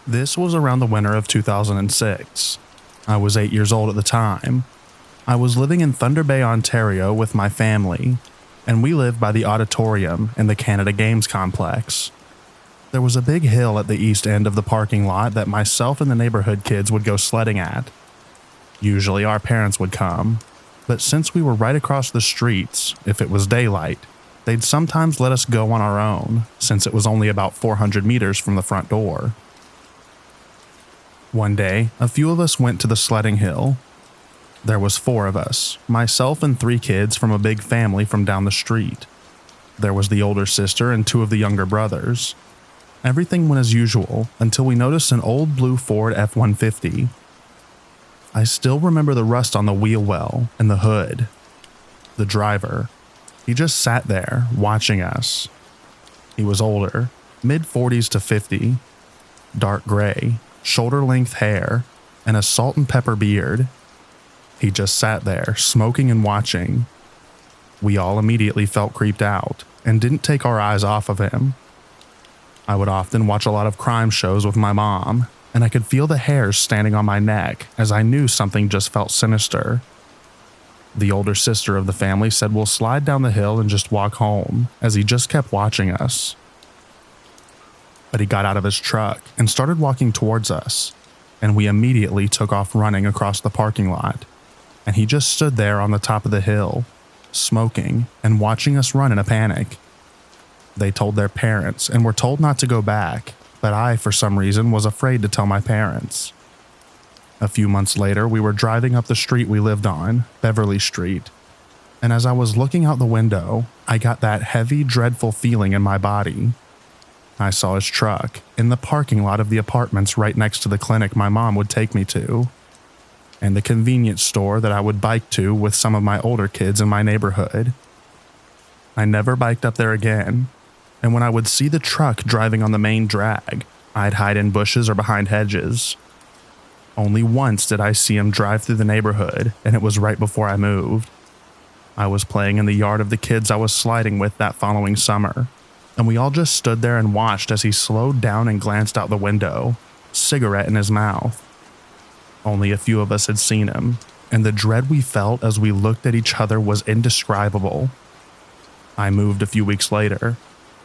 This was around the winter of 2006. I was 8 years old at the time. I was living in Thunder Bay, Ontario with my family, and we lived by the auditorium in the Canada Games complex. There was a big hill at the east end of the parking lot that myself and the neighborhood kids would go sledding at. Usually our parents would come, but since we were right across the streets, if it was daylight, they'd sometimes let us go on our own, since it was only about 400 meters from the front door. One day, a few of us went to the sledding hill. There was 4 of us, myself and 3 kids from a big family from down the street. There was the older sister and 2 of the younger brothers. Everything went as usual until we noticed an old blue Ford F-150. I still remember the rust on the wheel well and the hood. The driver, he just sat there watching us. He was older, mid-40s to 50, dark gray, shoulder-length hair, and a salt and pepper beard. He just sat there, smoking and watching. We all immediately felt creeped out and didn't take our eyes off of him. I would often watch a lot of crime shows with my mom, and I could feel the hairs standing on my neck as I knew something just felt sinister. The older sister of the family said we'll slide down the hill and just walk home, as he just kept watching us. But he got out of his truck and started walking towards us, and we immediately took off running across the parking lot. and he just stood there on the top of the hill, smoking and watching us run in a panic. They told their parents and were told not to go back, but I, for some reason, was afraid to tell my parents. A few months later, we were driving up the street we lived on, Beverly Street, and as I was looking out the window, I got that heavy, dreadful feeling in my body. I saw his truck in the parking lot of the apartments right next to the clinic my mom would take me to, and the convenience store that I would bike to with some of my older kids in my neighborhood. I never biked up there again, and when I would see the truck driving on the main drag, I'd hide in bushes or behind hedges. Only once did I see him drive through the neighborhood, and it was right before I moved. I was playing in the yard of the kids I was sliding with that following summer, and we all just stood there and watched as he slowed down and glanced out the window, cigarette in his mouth. Only a few of us had seen him, and the dread we felt as we looked at each other was indescribable. I moved a few weeks later,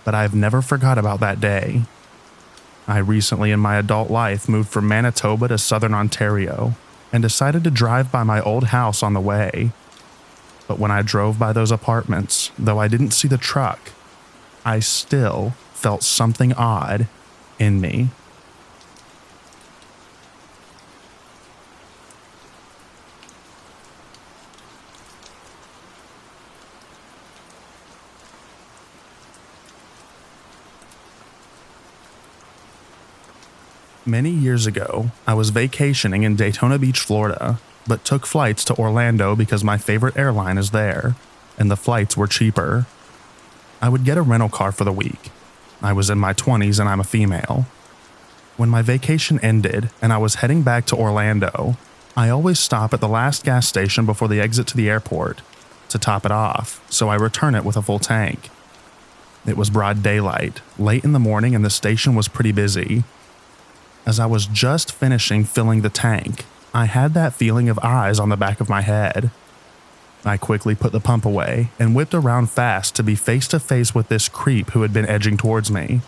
but I've never forgot about that day. I recently in my adult life moved from Manitoba to southern Ontario and decided to drive by my old house on the way. But when I drove by those apartments, though I didn't see the truck, I still felt something odd in me. Many years ago, I was vacationing in Daytona Beach, Florida, but took flights to Orlando because my favorite airline is there, and the flights were cheaper. I would get a rental car for the week. I was in my 20s and I'm a female. When my vacation ended and I was heading back to Orlando, I always stop at the last gas station before the exit to the airport to top it off, so I return it with a full tank. It was broad daylight, late in the morning, and the station was pretty busy. As I was just finishing filling the tank, I had that feeling of eyes on the back of my head. I quickly put the pump away and whipped around fast to be face to face with this creep who had been edging towards me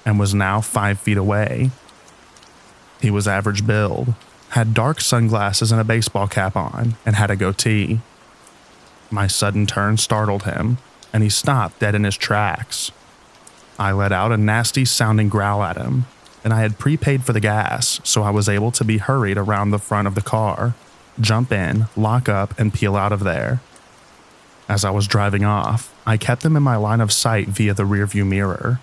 and was now 5 feet away. He was average build, had dark sunglasses and a baseball cap on, and had a goatee. My sudden turn startled him, and he stopped dead in his tracks. I let out a nasty sounding growl at him, and I had prepaid for the gas, so I was able to be hurried around the front of the car, jump in, lock up, and peel out of there. As I was driving off, I kept him in my line of sight via the rearview mirror.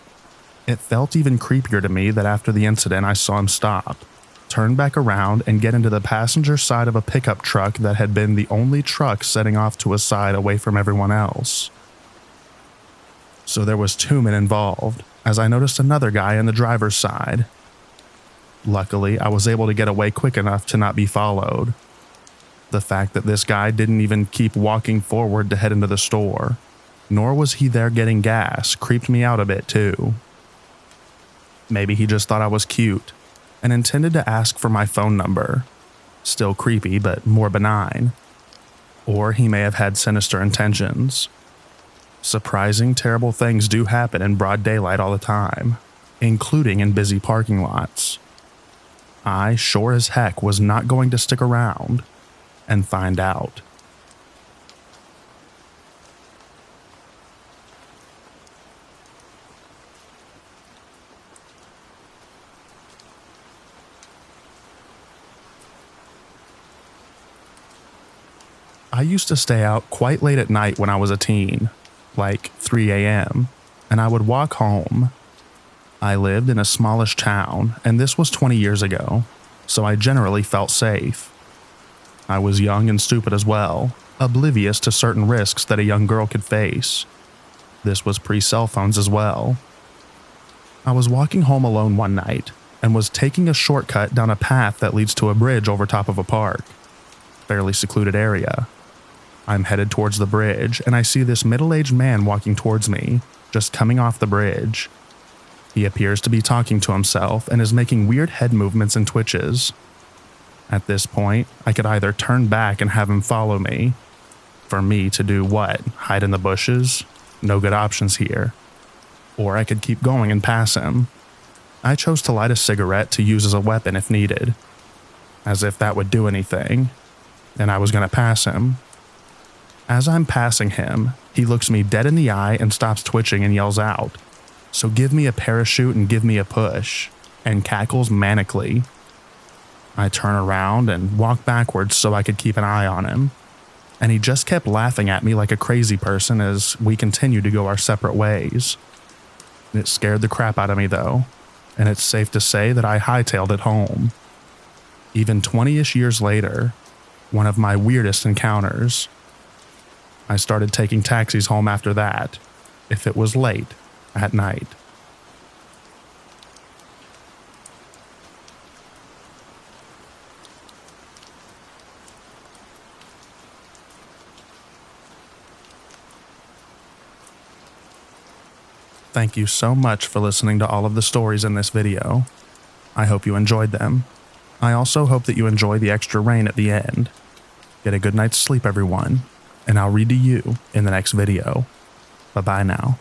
It felt even creepier to me that after the incident I saw him stop, turn back around, and get into the passenger side of a pickup truck that had been the only truck setting off to a side away from everyone else. So there was 2 men involved, as I noticed another guy in the driver's side. Luckily, I was able to get away quick enough to not be followed. The fact that this guy didn't even keep walking forward to head into the store, nor was he there getting gas, creeped me out a bit too. Maybe he just thought I was cute and intended to ask for my phone number. Still creepy, but more benign. Or he may have had sinister intentions. Surprising, terrible things do happen in broad daylight all the time, including in busy parking lots. I, sure as heck, was not going to stick around and find out. I used to stay out quite late at night when I was a teen, like 3 a.m., and I would walk home. I lived in a smallish town, and this was 20 years ago, so I generally felt safe. I was young and stupid as well, oblivious to certain risks that a young girl could face. This was pre-cell phones as well. I was walking home alone one night, and was taking a shortcut down a path that leads to a bridge over top of a park. Fairly secluded area. I'm headed towards the bridge, and I see this middle-aged man walking towards me, just coming off the bridge. He appears to be talking to himself and is making weird head movements and twitches. At this point, I could either turn back and have him follow me. For me to do what? Hide in the bushes? No good options here. Or I could keep going and pass him. I chose to light a cigarette to use as a weapon if needed. As if that would do anything. and I was going to pass him. As I'm passing him, he looks me dead in the eye and stops twitching and yells out, "So give me a parachute and give me a push," and cackles manically. I turn around and walk backwards so I could keep an eye on him, and he just kept laughing at me like a crazy person as we continued to go our separate ways. It scared the crap out of me though, and it's safe to say that I hightailed it home. Even 20-ish years later, one of my weirdest encounters. I started taking taxis home after that, if it was late at night. Thank you so much for listening to all of the stories in this video. I hope you enjoyed them. I also hope that you enjoy the extra rain at the end. Get a good night's sleep, everyone, and I'll read to you in the next video. Bye-bye now.